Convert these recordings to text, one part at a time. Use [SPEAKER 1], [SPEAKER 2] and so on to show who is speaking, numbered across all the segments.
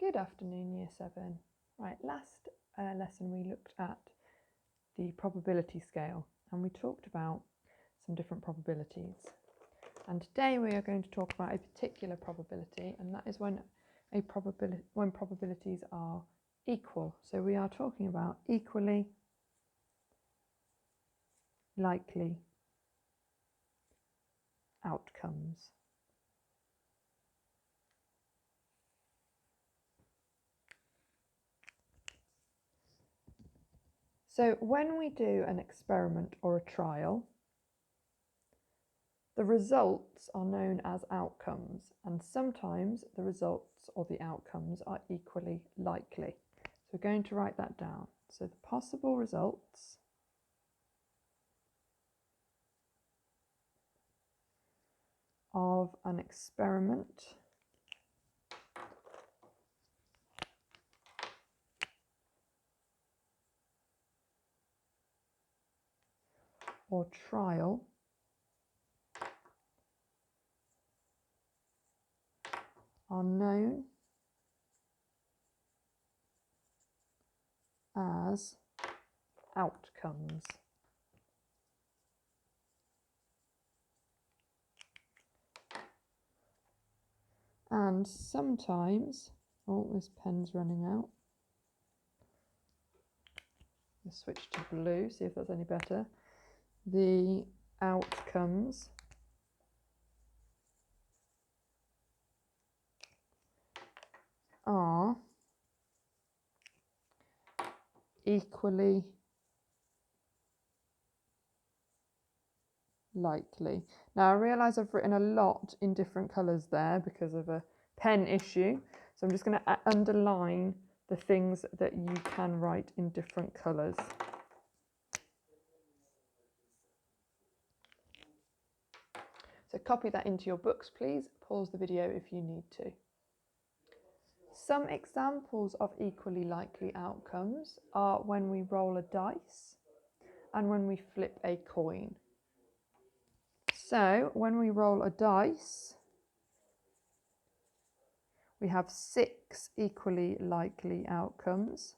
[SPEAKER 1] Good afternoon, Year 7. Right, last lesson we looked at the probability scale and we talked about some different probabilities. And today we are going to talk about a particular probability, and that is when probabilities are equal. So we are talking about equally likely outcomes. So when we do an experiment or a trial, the results are known as outcomes, and sometimes the results or the outcomes are equally likely. So we're going to write that down. So the possible results of an experiment or trial are known as outcomes. And sometimes, oh, this pen's running out. Let's switch to blue, see if that's any better. The outcomes are equally likely. Now I realise I've written a lot in different colours there because of a pen issue, so I'm just going to underline the things that you can write in different colours. So copy that into your books, please. Pause the video if you need to. Some examples of equally likely outcomes are when we roll a dice and when we flip a coin. So when we roll a dice, we have 6 equally likely outcomes.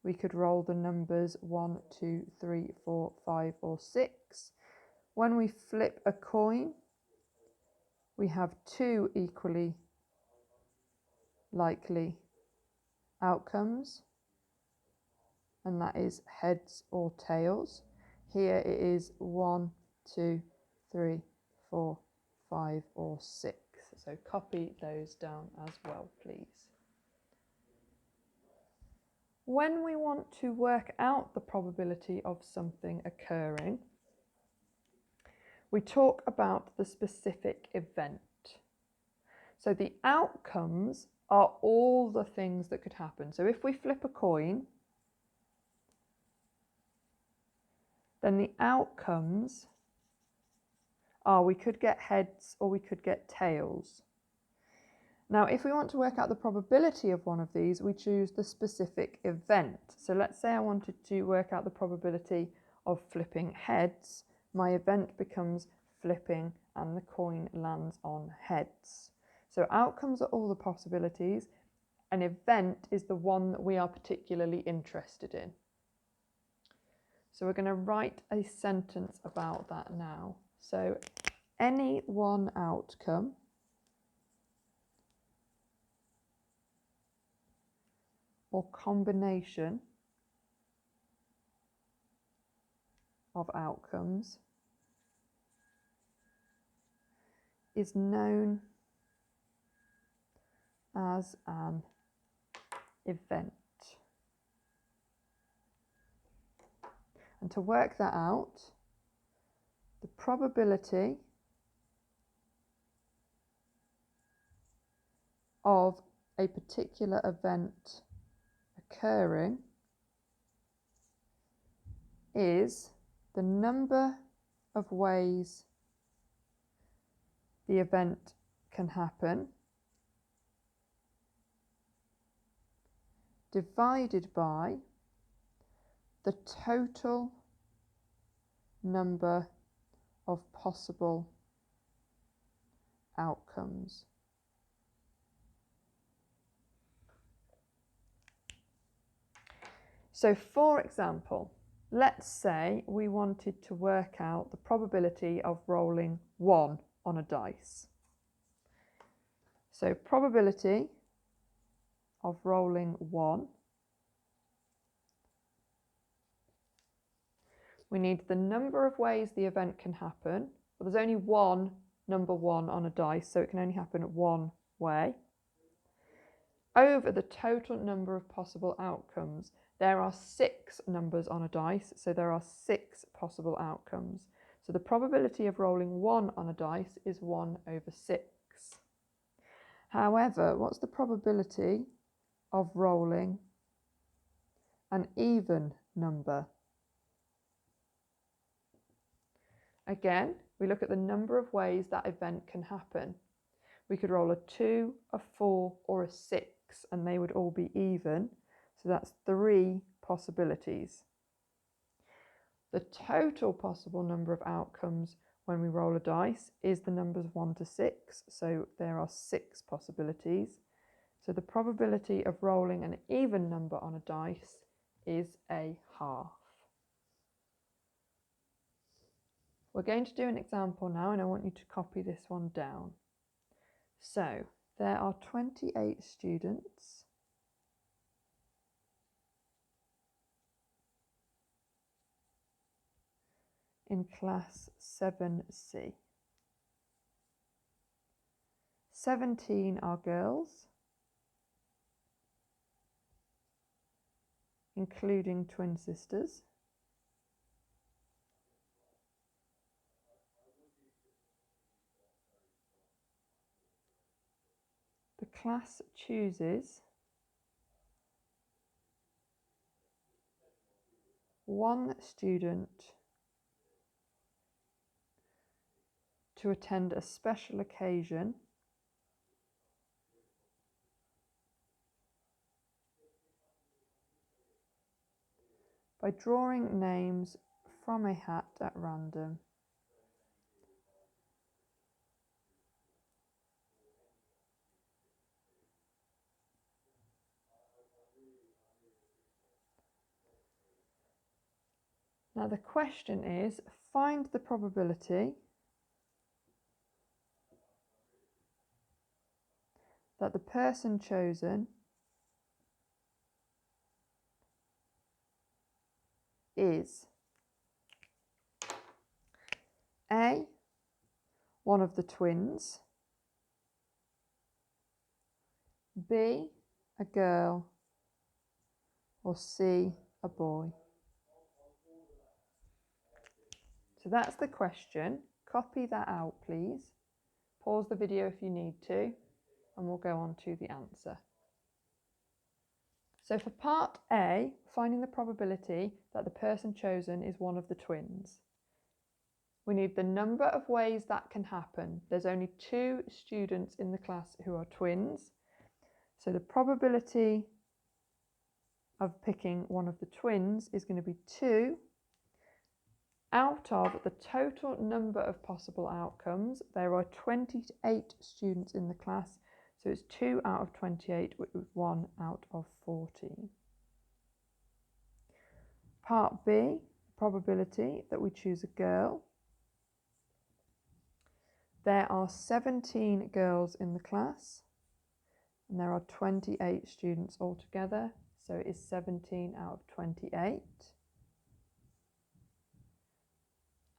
[SPEAKER 1] We could roll the numbers 1, 2, 3, 4, 5 or 6. When we flip a coin, we have 2 equally likely outcomes, and that is heads or tails. Here it is 1, 2, 3, 4, 5 or 6. So copy those down as well, please. When we want to work out the probability of something occurring, we talk about the specific event. So the outcomes are all the things that could happen. So if we flip a coin, then the outcomes are we could get heads or we could get tails. Now, if we want to work out the probability of one of these, we choose the specific event. So let's say I wanted to work out the probability of flipping heads. My event becomes flipping and the coin lands on heads. So outcomes are all the possibilities. An event is the one that we are particularly interested in. So we're going to write a sentence about that now. So any one outcome or combination of outcomes is known as an event. And to work that out, the probability of a particular event occurring is the number of ways the event can happen divided by the total number of possible outcomes. So for example, let's say we wanted to work out the probability of rolling 1 on a dice. So probability of rolling 1. We need the number of ways the event can happen. Well, there's only one number 1 on a dice, so it can only happen one way. Over the total number of possible outcomes. There are 6 numbers on a dice, so there are 6 possible outcomes. So the probability of rolling 1 on a dice is 1 over 6. However, what's the probability of rolling an even number? Again, we look at the number of ways that event can happen. We could roll a 2, a 4, or a 6, and they would all be even. So that's 3 possibilities. The total possible number of outcomes when we roll a dice is the numbers 1 to 6. So there are 6 possibilities. So the probability of rolling an even number on a dice is a half. We're going to do an example now, and I want you to copy this one down. So there are 28 students in class 7C. 17 are girls, including twin sisters. The class chooses one student to attend a special occasion by drawing names from a hat at random. Now the question is, find the probability that the person chosen is A, one of the twins, B, a girl, or C, a boy. So that's the question. Copy that out, please. Pause the video if you need to, and we'll go on to the answer. So for part A, finding the probability that the person chosen is one of the twins. We need the number of ways that can happen. There's only 2 students in the class who are twins. So the probability of picking one of the twins is going to be 2 out of the total number of possible outcomes. There are 28 students in the class, so it's 2 out of 28, which is 1 out of 14. Part B, probability that we choose a girl. There are 17 girls in the class, and there are 28 students altogether, so it is 17 out of 28.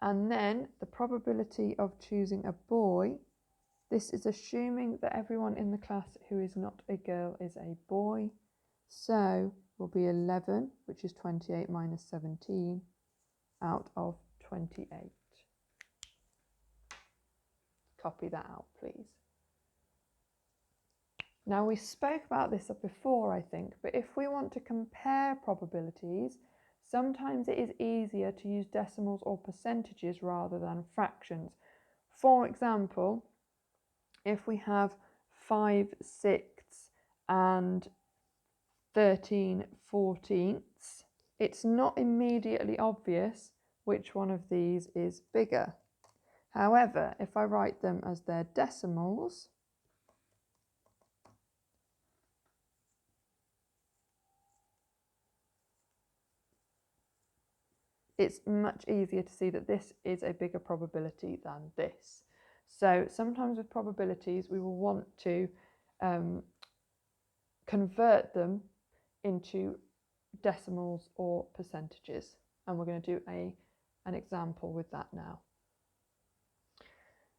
[SPEAKER 1] And then the probability of choosing a boy, this is assuming that everyone in the class who is not a girl is a boy, so will be 11, which is 28 minus 17, out of 28. Copy that out, please. Now we spoke about this before, I think, but if we want to compare probabilities, sometimes it is easier to use decimals or percentages rather than fractions. For example, if we have 5/6 and 13/14, it's not immediately obvious which one of these is bigger. However, if I write them as their decimals, it's much easier to see that this is a bigger probability than this. So sometimes with probabilities, we will want to convert them into decimals or percentages. And we're going to do an example with that now.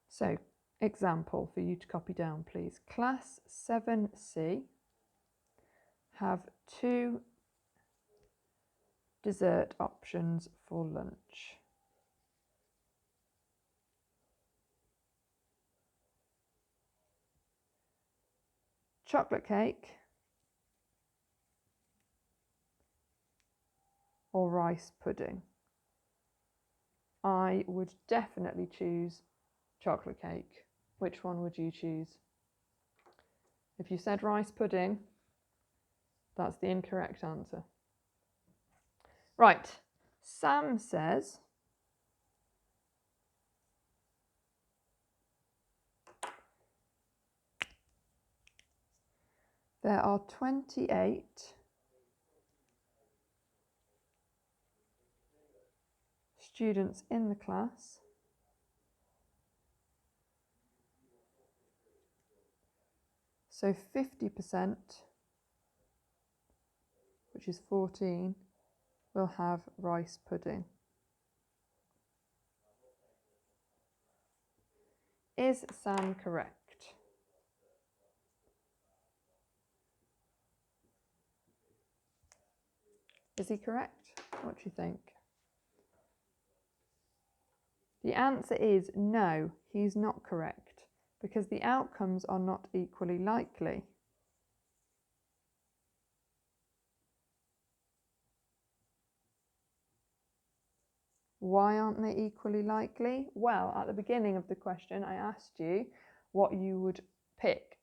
[SPEAKER 1] So, example for you to copy down, please. Class 7C have 2 dessert options for lunch. Chocolate cake or rice pudding. I would definitely choose chocolate cake. Which one would you choose? If you said rice pudding, that's the incorrect answer. Right, Sam says there are 28 students in the class. So 50%, which is 14, will have rice pudding. Is Sam correct? Is he correct? What do you think? The answer is no, he's not correct, because the outcomes are not equally likely. Why aren't they equally likely? Well, at the beginning of the question, I asked you what you would pick.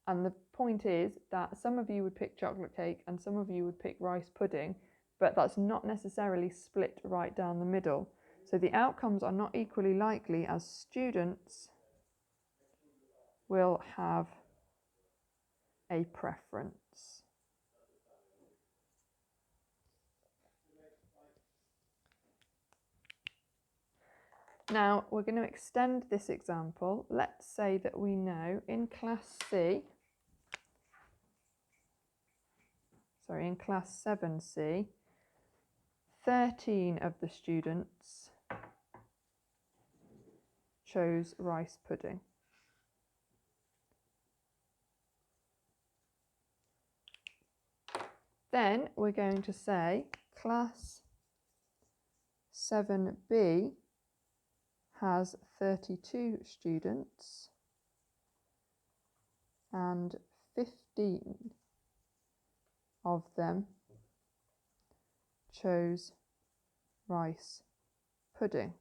[SPEAKER 1] And the point is that some of you would pick chocolate cake and some of you would pick rice pudding, but that's not necessarily split right down the middle. So the outcomes are not equally likely, as students will have a preference. Now we're going to extend this example. Let's say that we know in class 7C, 13 of the students chose rice pudding. Then we're going to say class 7B has 32 students and 15 of them chose rice pudding.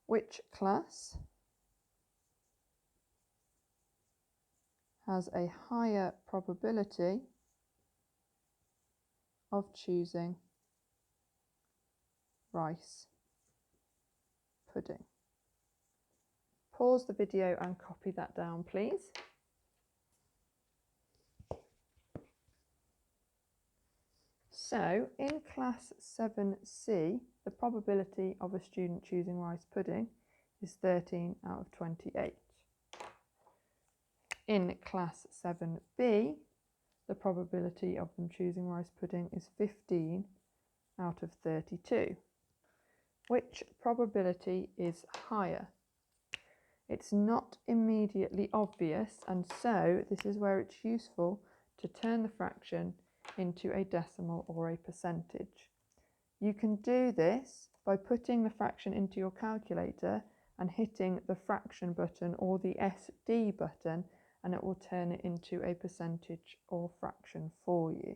[SPEAKER 1] Which class has a higher probability of choosing rice pudding? Pause the video and copy that down, please. So in class 7C, the probability of a student choosing rice pudding is 13 out of 28. In class 7B, the probability of them choosing rice pudding is 15 out of 32. Which probability is higher? It's not immediately obvious, and so this is where it's useful to turn the fraction into a decimal or a percentage. You can do this by putting the fraction into your calculator and hitting the fraction button or the SD button, and it will turn it into a percentage or fraction for you.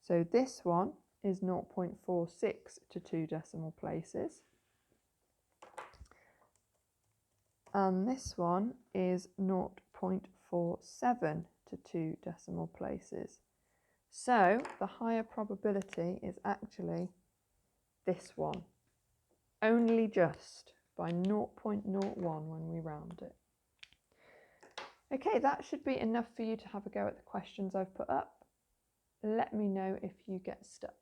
[SPEAKER 1] So this one is 0.46 to 2 decimal places. And this one is 0.47 to 2 decimal places. So the higher probability is actually this one, only just by 0.01 when we round it. Okay, that should be enough for you to have a go at the questions I've put up. let me know if you get stuck.